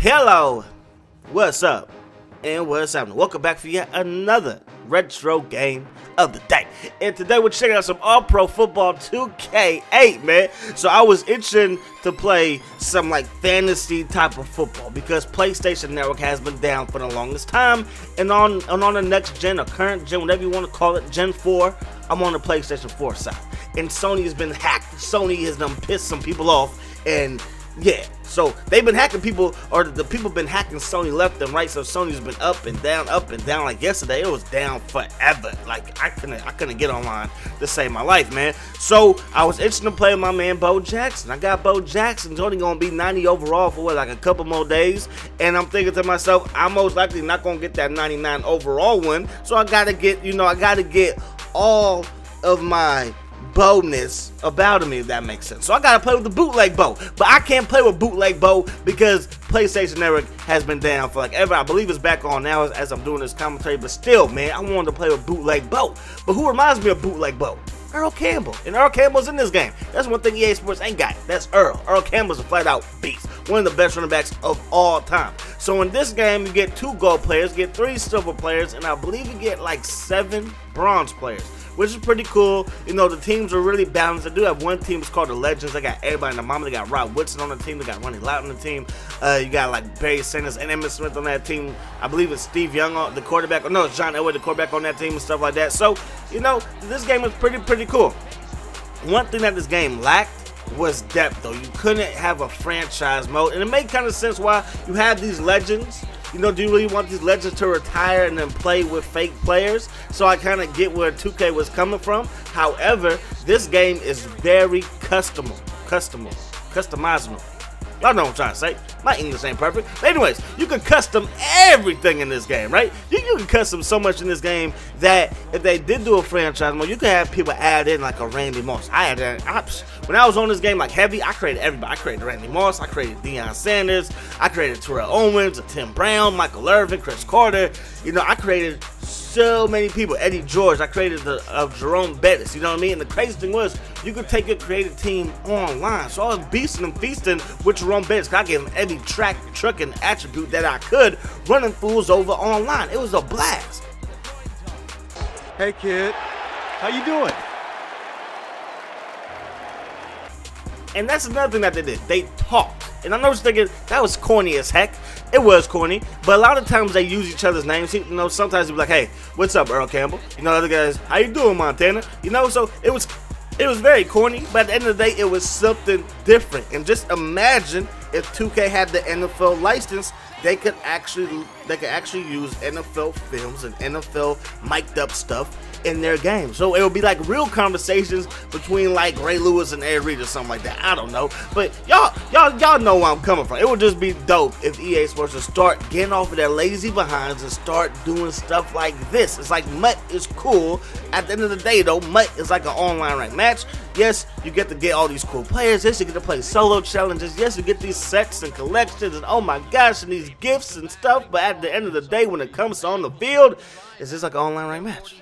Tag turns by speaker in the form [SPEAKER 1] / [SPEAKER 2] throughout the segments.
[SPEAKER 1] Hello, what's up, and what's happening? Welcome back for yet another retro game of the day. And today we're checking out some All-Pro Football 2K8, man. So I was itching to play some like fantasy type of football because PlayStation Network has been down for the longest time. And on the next gen or current gen, whatever you want to call it, Gen 4, I'm on the PlayStation 4 side. And Sony has been hacked. Sony has done pissed some people off, and yeah, so they've been hacking people, or the people been hacking Sony left and right. So Sony's been up and down. Like yesterday, it was down forever. Like I couldn't get online to save my life, man. So I was itching to play with my man Bo Jackson. I got Bo Jackson. He's only gonna be 90 overall for what, like a couple more days. And I'm thinking to myself, I'm most likely not gonna get that 99 overall one. So I gotta get, I gotta get all of my bowness about him, if that makes sense. So I gotta play with the bootleg Bo, but I can't play with bootleg Bo because PlayStation Network has been down for like ever. I believe it's back on now as I'm doing this commentary, but still, man, I wanted to play with bootleg Bo. But who reminds me of bootleg Bo? Earl Campbell. And Earl Campbell's in this game. That's one thing EA Sports ain't got. That's Earl. Earl Campbell's a flat-out beast. One of the best running backs of all time. So in this game, you get 2 gold players, get 3 silver players, and I believe you get like 7 bronze players, which is pretty cool. The teams are really balanced. I do have one team, it's called the Legends. They got everybody in the mama. They got Rob Woodson on the team. They got Ronnie Lott on the team. You got like Barry Sanders and Emmitt Smith on that team. I believe it's Steve Young, the quarterback. Oh, no, it's John Elway, the quarterback on that team and stuff like that. So, this game is pretty cool. One thing that this game lacked was depth, though. You couldn't have a franchise mode. And it made kind of sense why you have these legends. Do you really want these legends to retire and then play with fake players? So I kind of get where 2K was coming from. However, this game is very customizable. Y'all know what I'm trying to say. My English ain't perfect. But anyways, you can custom everything in this game, right? You can custom so much in this game that if they did do a franchise mode, you could have people add in like a Randy Moss. I had that. When I was on this game like heavy, I created everybody. I created Randy Moss. I created Deion Sanders. I created Terrell Owens, Tim Brown, Michael Irvin, Chris Carter. I created so many people. Eddie George. I created Jerome Bettis. You know what I mean? And the crazy thing was, you could take your creative team online. So I was beasting and feasting with Jerome Bettis. I gave him every truck and attribute that I could, running fools over online. It was a blast.
[SPEAKER 2] Hey kid, how you doing?
[SPEAKER 1] And that's another thing that they did. They talked. And I know you're thinking, that was corny as heck. It was corny. But a lot of times they use each other's names. Sometimes they'll be like, hey, what's up, Earl Campbell? Other guys, how you doing, Montana? So it was very corny. But at the end of the day, it was something different. And just imagine if 2K had the NFL license, they could actually use NFL films and NFL mic'd up stuff in their game. So it would be like real conversations between like Ray Lewis and Ed Reed or something like that. I don't know. But y'all know where I'm coming from. It would just be dope if EA Sports would start getting off of their lazy behinds and start doing stuff like this. It's like MUT is cool. At the end of the day though, MUT is like an online ranked match. Yes, you get to get all these cool players. Yes, you get to play solo challenges. Yes, you get these sets and collections and oh my gosh, and these gifts and stuff. But at the end of the day, when it comes to on the field, it's just like an online ranked match.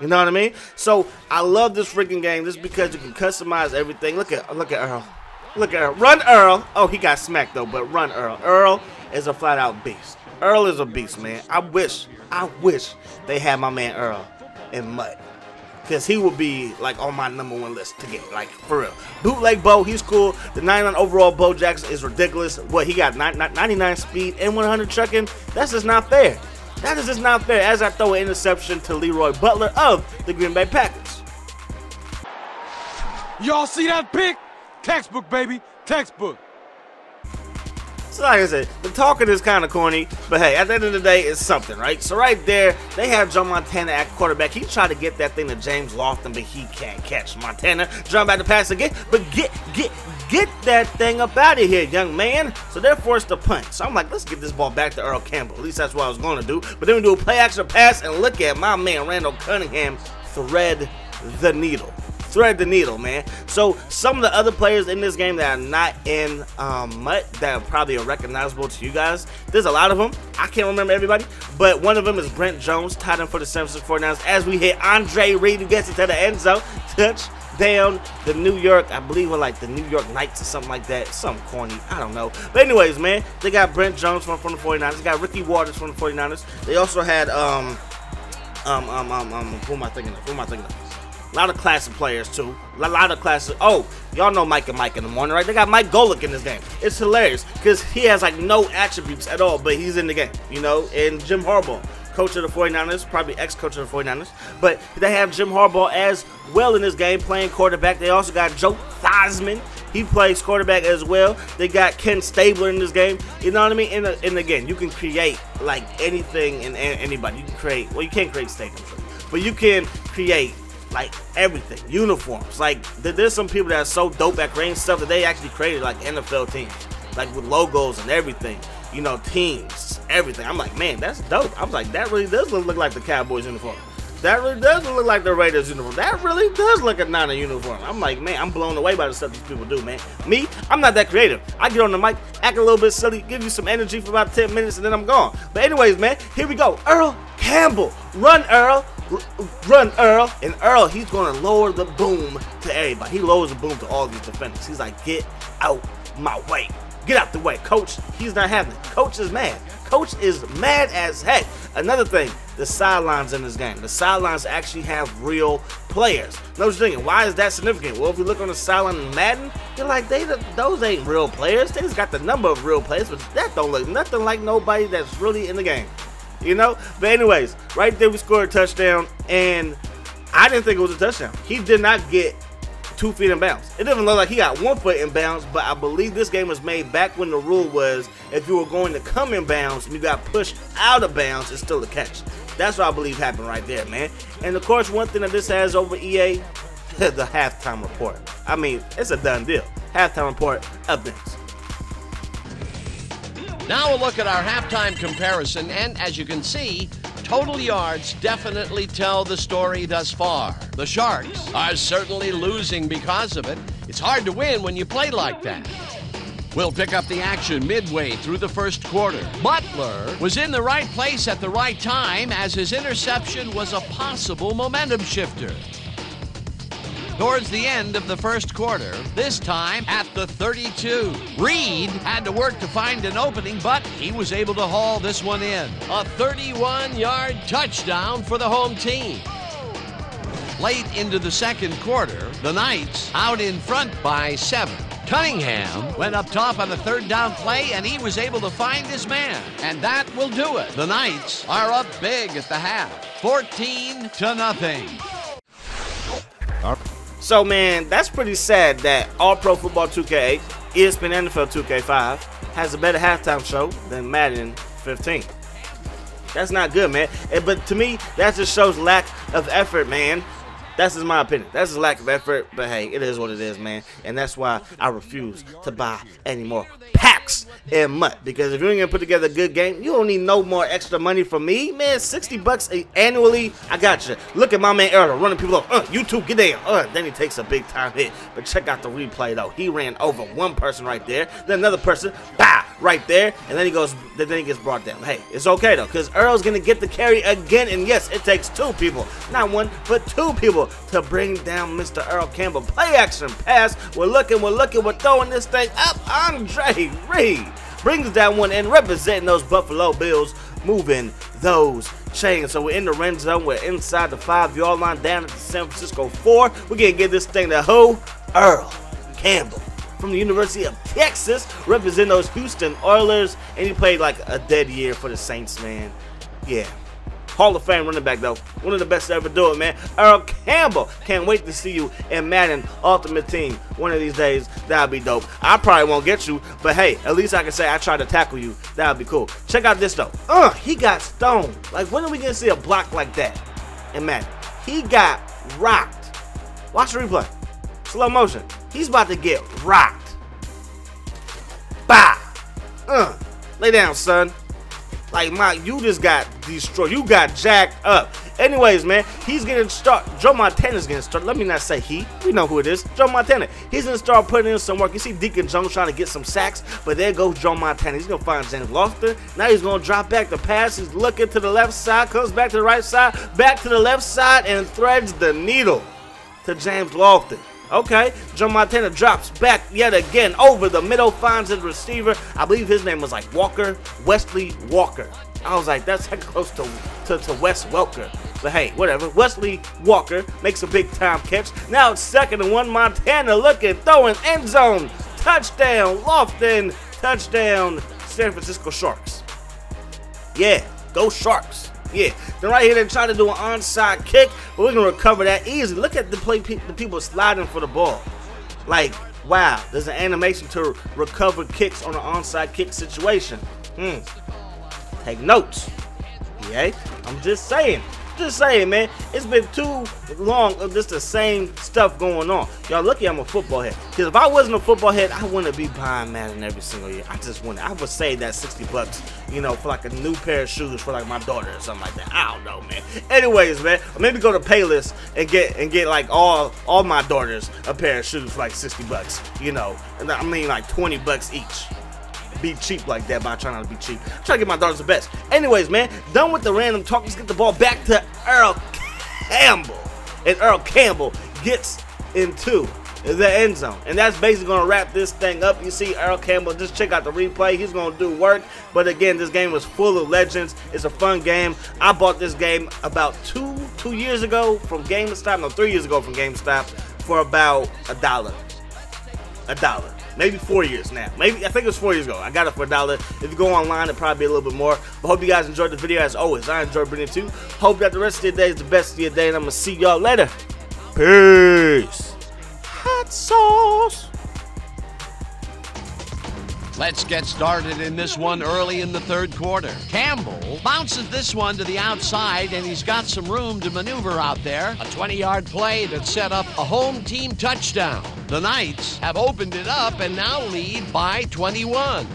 [SPEAKER 1] You know what I mean? So I love this freaking game just because you can customize everything. Look at Earl. Look at Earl. Run Earl. Oh, he got smacked though, but run Earl. Earl is a flat out beast. Earl is a beast, man. I wish they had my man Earl in MUT. Because he would be like on my #1 list to get, like, for real. Bootleg Bo, he's cool. The 99 overall Bo Jackson is ridiculous. What, he got 99 speed and 100 trucking? That's just not fair. That is just not fair, as I throw an interception to Leroy Butler of the Green Bay Packers.
[SPEAKER 2] Y'all see that pick? Textbook, baby. Textbook.
[SPEAKER 1] So like I said, the talking is kind of corny, but hey, at the end of the day, it's something, right? So right there, they have Joe Montana at quarterback. He tried to get that thing to James Lofton, but he can't catch Montana. Jump back to pass again, but get that thing up out of here, young man. So they're forced to punt. So I'm like, let's get this ball back to Earl Campbell. At least that's what I was going to do. But then we do a play action pass, and look at my man Randall Cunningham thread the needle. Thread the needle, man. So some of the other players in this game that are not in MUT that probably are recognizable to you guys, there's a lot of them. I can't remember everybody, but one of them is Brent Jones, tight end for the San Francisco 49ers. As we hit Andre Reed, who gets into the end zone, down the New York, I believe, like the New York Knights or something like that. Something corny, I don't know. But anyways, man, they got Brent Jones from the 49ers. They got Ricky Waters from the 49ers. They also had who am I thinking of? A lot of classic players too. A lot of classic. Oh, y'all know Mike in the morning, right? They got Mike Golick in this game. It's hilarious because he has like no attributes at all, but he's in the game, you know. And Jim Harbaugh, coach of the 49ers, probably ex-coach of the 49ers, but they have Jim Harbaugh as well in this game playing quarterback. They also got Joe Theismann. He plays quarterback as well. They got Ken Stabler in this game. You know what I mean? And again, you can create like anything and anybody. You can create. Well, you can't create stadiums, but you can create like everything. Uniforms. Like there's some people that are so dope at creating stuff that they actually created like NFL teams, like with logos and everything. You know, teams, everything. I'm like, man, that's dope. I was like, that really does look like the Cowboys uniform. That really does look like the Raiders uniform. That really does look like a Niner uniform. I'm like, man, I'm blown away by the stuff these people do, man. Me, I'm not that creative. I get on the mic, act a little bit silly, give you some energy for about 10 minutes, and then I'm gone. But anyways, man, here we go. Earl Campbell. Run, Earl. Run, Earl. And Earl, he's going to lower the boom to everybody. He lowers the boom to all these defenders. He's like, get out my way. Get out the way. Coach, he's not having it. Coach is mad. Coach is mad as heck. Another thing, the sidelines in this game. The sidelines actually have real players. Now you're thinking, why is that significant? Well, if you look on the sideline in Madden, you're like, those ain't real players. They just got the number of real players, but that don't look nothing like nobody that's really in the game. You know? But anyways, right there we scored a touchdown, and I didn't think it was a touchdown. He did not get 2 feet in bounds. It doesn't look like he got 1 foot in bounds, but I believe this game was made back when the rule was if you were going to come in bounds and you got pushed out of bounds, it's still a catch. That's what I believe happened right there, man. And of course, one thing that this has over EA, the halftime report. I mean, it's a done deal. Halftime report up next.
[SPEAKER 3] Now a look at our halftime comparison, and as you can see, total yards definitely tell the story thus far. The Sharks are certainly losing because of it. It's hard to win when you play like that. We'll pick up the action midway through the first quarter. Butler was in the right place at the right time as his interception was a possible momentum shifter. Towards the end of the first quarter, this time at the 32. Reed had to work to find an opening, but he was able to haul this one in. A 31-yard touchdown for the home team. Late into the second quarter, the Knights out in front by 7. Cunningham went up top on the third down play, and he was able to find his man. And that will do it. The Knights are up big at the half, 14-0.
[SPEAKER 1] So, man, that's pretty sad that All Pro Football 2K8, ESPN NFL 2K5 has a better halftime show than Madden 15. That's not good, man. But to me, that just shows lack of effort, man. That's just my opinion. That's just lack of effort. But hey, it is what it is, man. And that's why I refuse to buy any more packs and mutt. Because if you ain't gonna put together a good game, you don't need no more extra money from me, man. $60 annually, I got you. Look at my man Earl running people off. You two, get there. Then he takes a big time hit. But check out the replay though. He ran over one person right there, then another person, bah, right there, and then he gets brought down. Hey, it's okay though, because Earl's gonna get the carry again. And yes, it takes 2 people, not 1, but 2 people to bring down Mr. Earl Campbell. Play action pass. We're looking, we're throwing this thing up. Andre Reed brings that one and representing those Buffalo Bills, moving those chains. So we're in the red zone. We're inside the 5-yard line, down at the San Francisco 4. We're gonna give this thing to who? Earl Campbell from the University of Texas, representing those Houston Oilers, and he played like a dead year for the Saints, man. Yeah. Hall of Fame running back, though. One of the best to ever do it, man. Earl Campbell. Can't wait to see you in Madden Ultimate Team. One of these days, that'll be dope. I probably won't get you, but hey, at least I can say I tried to tackle you. That'll be cool. Check out this, though. He got stoned. Like, when are we going to see a block like that in Madden? He got rocked. Watch the replay. Slow motion. He's about to get rocked. Bah! Lay down, son. Like, you just got destroyed. You got jacked up. Anyways, man, he's going to start. Joe Montana's going to start. Let me not say he. We know who it is. Joe Montana. He's going to start putting in some work. You see Deacon Jones trying to get some sacks, but there goes Joe Montana. He's going to find James Lofton. Now he's going to drop back the pass. He's looking to the left side, comes back to the right side, back to the left side, and threads the needle to James Lofton. Okay, Joe Montana drops back yet again over the middle, finds his receiver. I believe his name was like Wesley Walker. I was like, that's like close to Wes Welker. But hey, whatever. Wesley Walker makes a big time catch. Now it's 2nd and 1. Montana looking, throwing, end zone. Touchdown, Lofton. Touchdown, San Francisco Sharks. Yeah, go Sharks. Yeah. Then right here they're trying to do an onside kick, but we're going to recover that easy. Look at the people sliding for the ball. Like, wow, there's an animation to recover kicks on an onside kick situation. Take notes. Yeah, I'm just saying, man. It's been too long of just the same stuff going on. Y'all lucky I'm a football head. Because if I wasn't a football head, I wouldn't be buying Madden every single year. I just wouldn't. I would save that $60, you know, for like a new pair of shoes for like my daughter or something like that. I don't know, man. Anyways, man, or maybe go to Payless and get like all my daughters a pair of shoes for like $60, you know. And I mean like $20 each. Be cheap like that, but I try not to be cheap. I try to get my daughters the best. Anyways, man, done with the random talk. Let's get the ball back to Earl Campbell. And Earl Campbell gets into the end zone. And that's basically going to wrap this thing up. You see Earl Campbell, just check out the replay. He's going to do work. But again, this game was full of legends. It's a fun game. I bought this game about two years ago from GameStop. No, 3 years ago from GameStop for about $1. Maybe 4 years now. Maybe, I think it was 4 years ago. I got it for $1. If you go online, it'll probably be a little bit more. But hope you guys enjoyed the video. As always, I enjoyed bringing it to you. Hope that the rest of your day is the best of your day. And I'm going to see y'all later. Peace. Hot sauce.
[SPEAKER 3] Let's get started in this one early in the 3rd quarter. Campbell bounces this one to the outside, and he's got some room to maneuver out there. A 20-yard play that set up a home team touchdown. The Knights have opened it up and now lead by 21.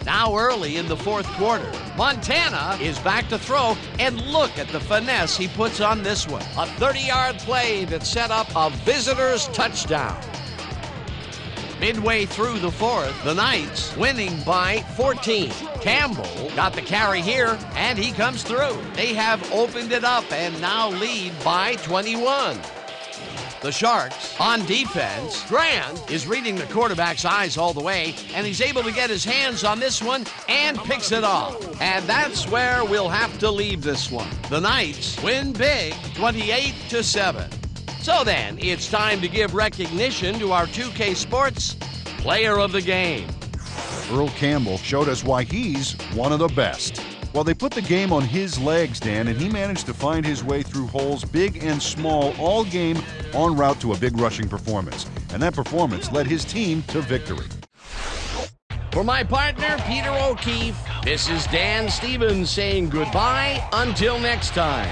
[SPEAKER 3] Now early in the 4th quarter, Montana is back to throw, and look at the finesse he puts on this one. A 30-yard play that set up a visitor's touchdown. Midway through the 4th, the Knights winning by 14. Campbell got the carry here, and he comes through. They have opened it up and now lead by 21. The Sharks on defense. Grant is reading the quarterback's eyes all the way, and he's able to get his hands on this one and picks it off. And that's where we'll have to leave this one. The Knights win big, 28-7. So then, it's time to give recognition to our 2K Sports Player of the Game.
[SPEAKER 4] Earl Campbell showed us why he's one of the best. Well, they put the game on his legs, Dan, and he managed to find his way through holes big and small all game en route to a big rushing performance. And that performance led his team to victory.
[SPEAKER 3] For my partner, Peter O'Keefe, this is Dan Stevens saying goodbye until next time.